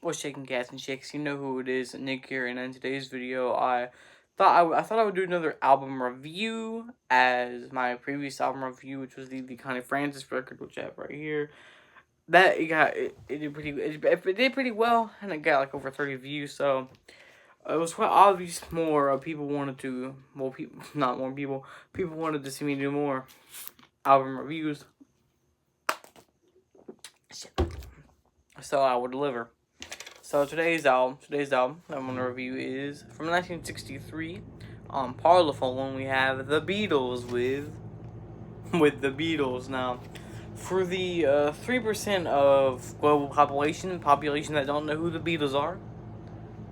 What's shaking cats and shakes? You know who it is, Nick here. And in today's video, I thought I would do another album review as my previous album review, which was the Connie Francis record, which I have right here. That it did pretty well, and it got like over 30 views. So it was quite obvious more people wanted to not more people wanted to see me do more album reviews. So I would deliver. So today's album I'm going to review is from 1963. On Parlophone, we have the Beatles with the Beatles. Now, for the 3% of global population that don't know who the Beatles are,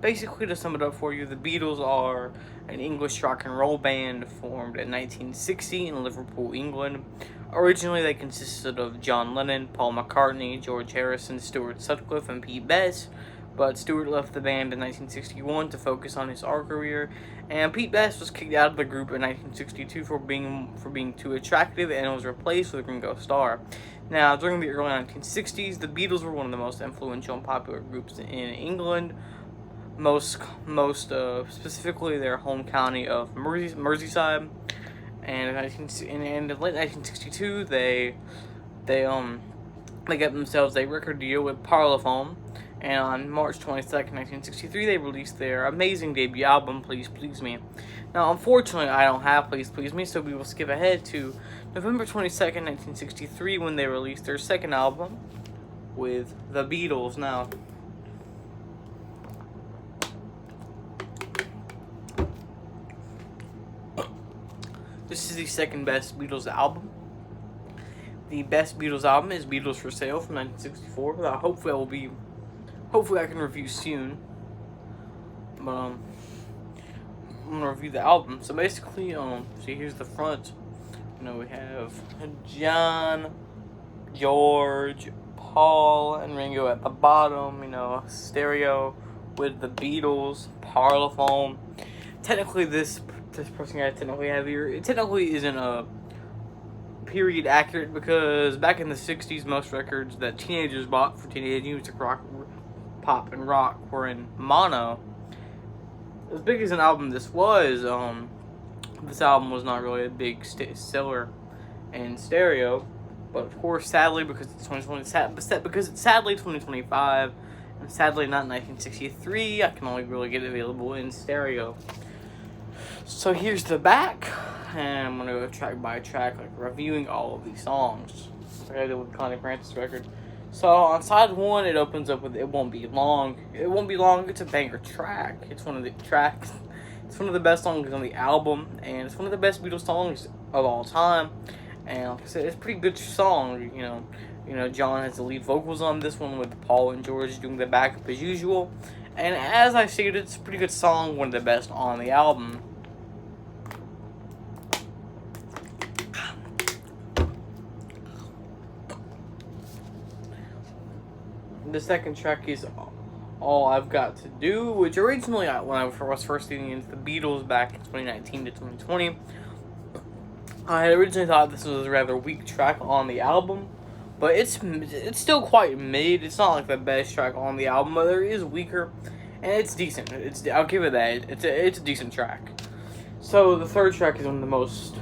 basically to sum it up for you, the Beatles are an English rock and roll band formed in 1960 in Liverpool, England. Originally, they consisted of John Lennon, Paul McCartney, George Harrison, Stuart Sutcliffe, and Pete Best. But Stewart left the band in 1961 to focus on his art career, and Pete Best was kicked out of the group in 1962 for being too attractive, and was replaced with Ringo Starr. Now, during the early 1960s, the Beatles were one of the most influential and popular groups in England, most specifically their home county of Merseyside. And in the late 1962, they got themselves a record deal with Parlophone. And on March 22nd, 1963, they released their amazing debut album, Please Please Me. Now, unfortunately, I don't have Please Please Me, so we will skip ahead to November 22nd, 1963, when they released their second album with the Beatles. Now, this is the second best Beatles album. The best Beatles album is Beatles for Sale from 1964. Hopefully I can review soon. But I'm gonna review the album. So basically, see, here's the front. We have John, George, Paul, and Ringo at the bottom. Stereo with the Beatles, Parlophone. Technically, this person I technically have here, it technically isn't a period accurate, because back in the 60s, most records that teenagers bought for teenage music, pop and rock, were in mono. As big as an album this was, this album was not really a big seller in stereo. But of course, sadly, because it's 2025, and sadly not 1963, I can only really get it available in stereo. So here's the back, and I'm gonna go track by track, like reviewing all of these songs. Like I did with the Connie Francis record. So on side one, it opens up with "It Won't Be Long." It won't be long. It's a banger track. It's one of the tracks. It's one of the best songs on the album, and it's one of the best Beatles songs of all time. And like I said, it's a pretty good song. John has the lead vocals on this one, with Paul and George doing the backup as usual. And as I stated, it's a pretty good song, one of the best on the album. The second track is All I've Got to Do, which originally, when I was first getting into the Beatles back in 2019 to 2020, I had originally thought this was a rather weak track on the album, but it's still quite mid. It's not like the best track on the album, but there is weaker, and it's decent. I'll give it that. It's a decent track. So the third track is one of the most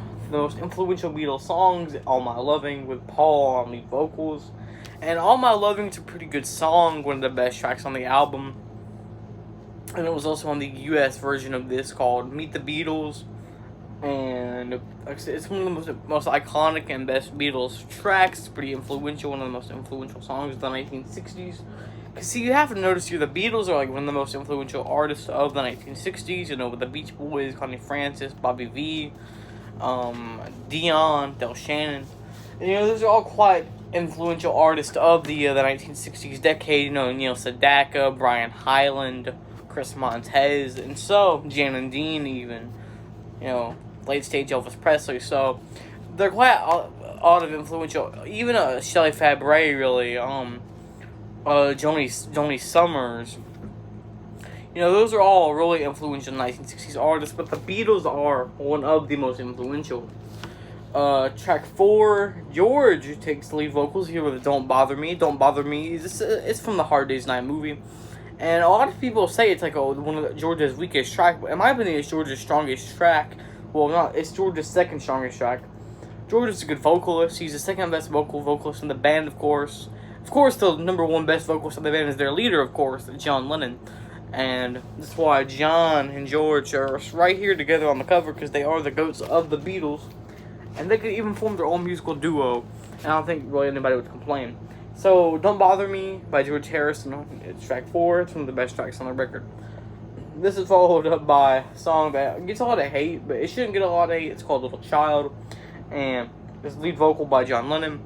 influential Beatles songs, All My Loving, with Paul on lead vocals. And All My Loving is a pretty good song, one of the best tracks on the album. And it was also on the US version of this called Meet the Beatles. And like I said, it's one of the most iconic and best Beatles tracks. It's pretty influential, one of the most influential songs of the 1960s. Because, see, you have to notice here, the Beatles are like one of the most influential artists of the 1960s. With the Beach Boys, Connie Francis, Bobby V, Dion, Del Shannon. And, those are all quite influential artists of the 1960s decade. Neil Sedaka, Brian Hyland, Chris Montez, and so Jan and Dean, even late stage Elvis Presley. So they're quite a lot of influential. Even Shelley Fabares, really. Joni Summers. Those are all really influential 1960s artists, but the Beatles are one of the most influential. Track 4, George takes the lead vocals here with Don't Bother Me. Don't Bother Me, it's from the Hard Day's Night movie. And a lot of people say it's like one of Georgia's weakest track. But in my opinion, it's Georgia's strongest track. Well, not. It's Georgia's second strongest track. Georgia's a good vocalist. He's the second best vocalist in the band, of course. Of course, the number one best vocalist in the band is their leader, of course, John Lennon. And that's why John and George are right here together on the cover, because they are the GOATs of the Beatles. And they could even form their own musical duo. And I don't think really anybody would complain. So, Don't Bother Me by George Harrison. It's track 4. It's one of the best tracks on the record. This is followed up by a song that gets a lot of hate, but it shouldn't get a lot of hate. It's called Little Child. And it's lead vocal by John Lennon.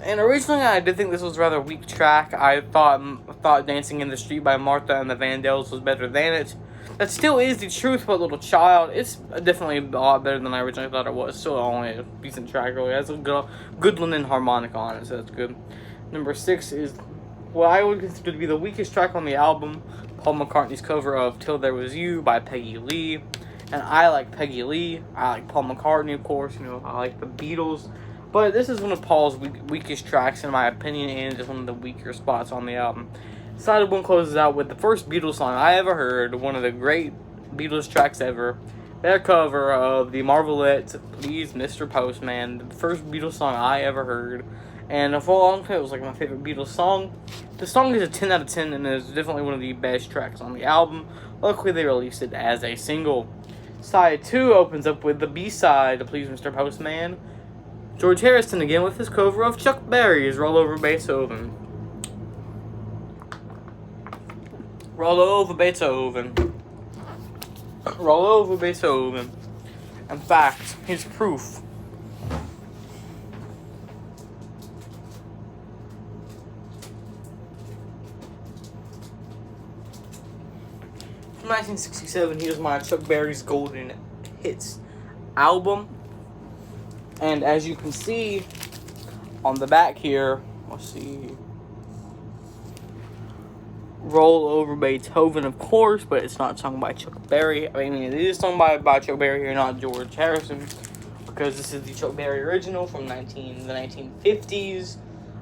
And originally, I did think this was a rather weak track. I thought Dancing in the Street by Martha and the Vandellas was better than it. That still is the truth, but Little Child, it's definitely a lot better than I originally thought it was. Still only a decent track, really. It has a good Lennon harmonica on it, so that's good. Number 6 is what I would consider to be the weakest track on the album, Paul McCartney's cover of Till There Was You by Peggy Lee. And I like Peggy Lee. I like Paul McCartney, of course. I like the Beatles. But this is one of Paul's weakest tracks, in my opinion, and just one of the weaker spots on the album. Side 1 closes out with the first Beatles song I ever heard, one of the great Beatles tracks ever. Their cover of the Marvelettes' Please Mr. Postman, the first Beatles song I ever heard. And for a long time, it was like my favorite Beatles song. The song is a 10 out of 10 and is definitely one of the best tracks on the album. Luckily, they released it as a single. Side 2 opens up with the B-side to Please Mr. Postman. George Harrison again with his cover of Chuck Berry's Roll Over Beethoven. Roll over Beethoven. Roll over Beethoven. In fact, here's proof. From 1967, here's my Chuck Berry's Golden Hits album. And as you can see on the back here, let's see, Roll Over Beethoven, of course, but it's not sung by Chuck Berry. I mean, it is sung by Chuck Berry here, not George Harrison, because this is the Chuck Berry original from the 1950s.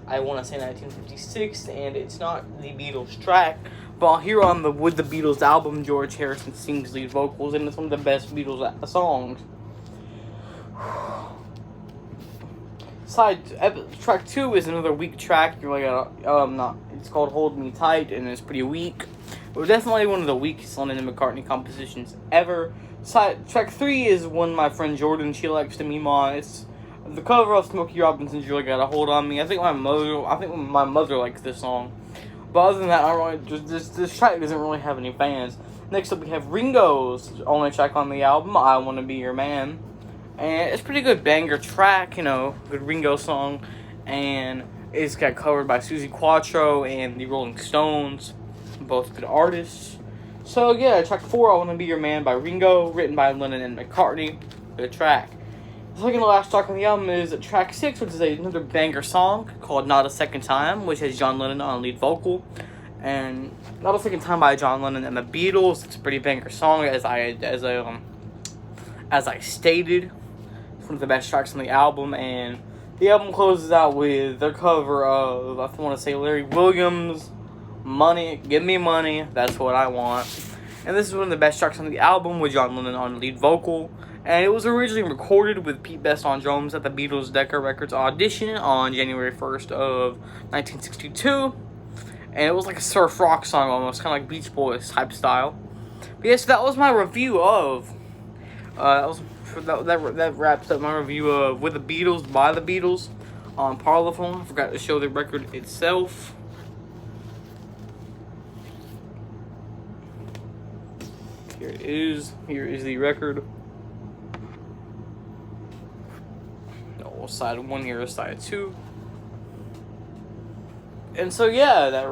I want to say 1956, and it's not the Beatles track. But here on the With the Beatles album, George Harrison sings lead vocals, and it's one of the best Beatles songs. Track 2 is another weak track. You're like, it's called Hold Me Tight, and it's pretty weak. It was definitely one of the weakest Lennon and McCartney compositions ever. Track 3 is one my friend Jordan, she likes to meme on. It's the cover of Smokey Robinson's You Really Got a Hold on Me. I think my mother likes this song. But other than that, I don't really, this track doesn't really have any fans. Next up, we have Ringo's only track on the album, I Wanna Be Your Man. And it's a pretty good banger track, good Ringo song. And it's got covered by Suzi Quatro and the Rolling Stones, both good artists. So yeah, track 4, I Wanna Be Your Man by Ringo, written by Lennon and McCartney. Good track. The second to last track on the album is track 6, which is another banger song called Not a Second Time, which has John Lennon on lead vocal. And Not a Second Time by John Lennon and the Beatles. It's a pretty banger song, as I stated. It's one of the best tracks on the album, and the album closes out with their cover of, I want to say, Larry Williams' Money, Give Me Money, That's What I Want. And this is one of the best tracks on the album with John Lennon on lead vocal. And it was originally recorded with Pete Best on drums at the Beatles Decca Records audition on January 1st of 1962. And it was like a surf rock song almost, kind of like Beach Boys type style. But yes, that was my review of, that wraps up my review of With the Beatles, by the Beatles on Parlophone. I forgot to show the record itself. Here it is. Here is the record. Side 1 here is side 2. And so yeah, that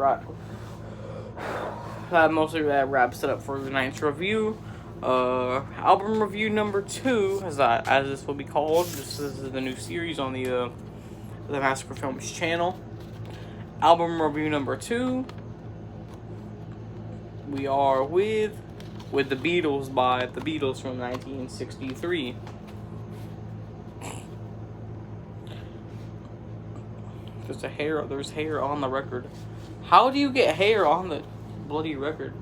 wraps it up for the night's review. Album review number 2, as this will be called. This is the new series on the Massacre Films channel. Album review number 2. We are with the Beatles by the Beatles from 1963. There's hair on the record. How do you get hair on the... bloody record.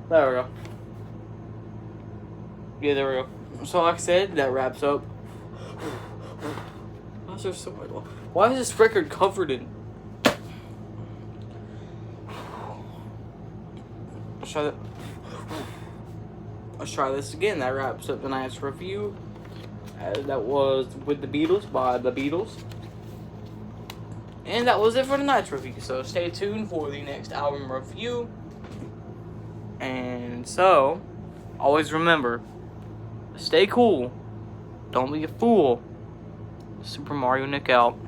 There we go. Yeah, there we go. So like I said, that wraps up. Why is there so much? Why is this record covered in? Let's try that. Let's try this again. That wraps up tonight's review. That was With the Beatles by the Beatles. And that was it for tonight's review. So stay tuned for the next album review. And so, always remember, stay cool. Don't be a fool. Super Mario Nick out.